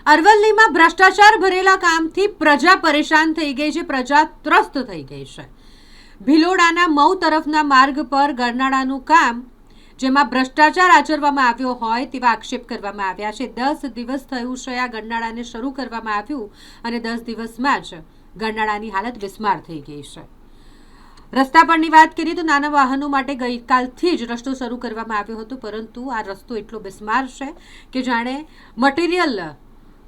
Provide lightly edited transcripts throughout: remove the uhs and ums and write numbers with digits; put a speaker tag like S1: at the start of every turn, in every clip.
S1: અરવલ્લીમાં ભ્રષ્ટાચાર ભરેલા કામથી પ્રજા પરેશાન થઈ ગઈ છે, પ્રજા ત્રસ્ત થઈ ગઈ છે। ભિલોડાના મઉ તરફના માર્ગ પર ગરનાળાનું કામ જેમાં ભ્રષ્ટાચાર આચરવામાં આવ્યો હોય તેવા આક્ષેપ કરવામાં આવ્યા છે। 10 દિવસ થયું છે આ ગરનાળાને શરૂ કરવામાં આવ્યું અને 10 દિવસમાં જ ગરનાળાની હાલત બિસ્માર થઈ ગઈ છે। રસ્તા પરની વાત કરીએ તો નાના વાહનો માટે ગઈકાલથી જ રસ્તો શરૂ કરવામાં આવ્યો હતો, પરંતુ આ રસ્તો એટલો બિસ્માર છે કે જાણે મટીરિયલ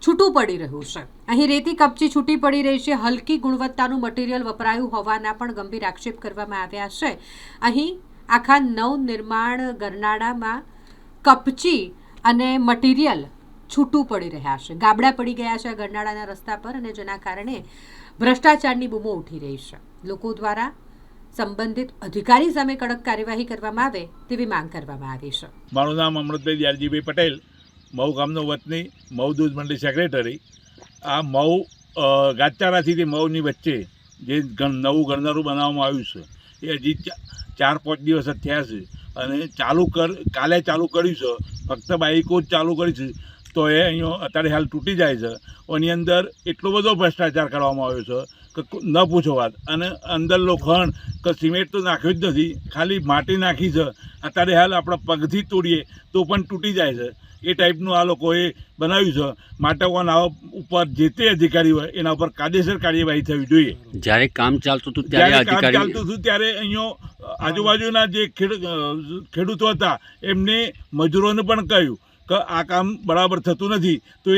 S1: છૂટું પડી રહ્યું છે। અહીં રેતી કપચી છૂટી પડી રહી છે, હલકી ગુણવત્તાનું મટીરિયલ વપરાયું હોવાના પણ ગંભીર આક્ષેપ કરવામાં આવ્યા છે। અહીં આખા નવનિર્માણ ગરનાળામાં કપચી અને મટીરિયલ છૂટું પડી રહ્યા છે, ગાબડા પડી ગયા છે ગરનાળાના રસ્તા પર, અને જેના કારણે ભ્રષ્ટાચારની બૂમો ઉઠી રહી છે। લોકો દ્વારા સંબંધિત અધિકારી સામે કડક કાર્યવાહી કરવામાં આવે તેવી માંગ કરવામાં આવી છે।
S2: મારું નામ અમૃતભાઈ યારજીભાઈ પટેલ, મઉ ગામનો વતની, મઉ દૂધ મંડી સેક્રેટરી। આ મઉ ગાચારાથી મઉની વચ્ચે જે નવું ગરનાળું બનાવવામાં આવ્યું છે એ હજી 4-5 દિવસ જ થયા છે અને કાલે ચાલુ કર્યું છે, ફક્ત બાઇકો જ ચાલુ કરી છે તો એ અહીંયા અત્યારે હાલ તૂટી જાય છે। એની અંદર એટલો બધો ભ્રષ્ટાચાર કરવામાં આવ્યો છે કે ન પૂછો વાત, અને અંદર લોખંડ કે સિમેન્ટ તો નાખ્યું જ નથી, ખાલી માટી નાખી છે। અત્યારે હાલ આપણા પગથી તોડીએ તો પણ તૂટી જાય છે, એ ટાઈપનું આ લોકોએ બનાવ્યું છે। માટે ઉપર જે તે અધિકારી હોય એના ઉપર કાયદેસર કાર્યવાહી થવી જોઈએ।
S3: જ્યારે કામ ચાલતું હતું ત્યારે
S2: અહીંયા આજુબાજુના જે ખેડૂતો હતા એમને મજૂરોને પણ કહ્યું કે આ કામ બરાબર થતું નથી, તો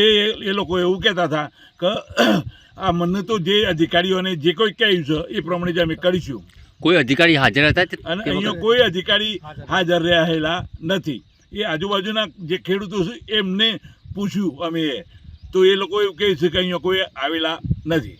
S2: એ લોકો એવું કહેતા હતા કે આ મને તો જે અધિકારીઓને જે કોઈ કહ્યું છે એ પ્રમાણે જ અમે કરીશું।
S3: કોઈ અધિકારી હાજર હતા
S2: અને અહીંયા કોઈ અધિકારી હાજર રહેલા નથી। એ આજુબાજુના જે ખેડૂતો છે એમને પૂછ્યું અમે, તો એ લોકો એવું કહે છે કે અહીંયા કોઈ આવેલા નથી।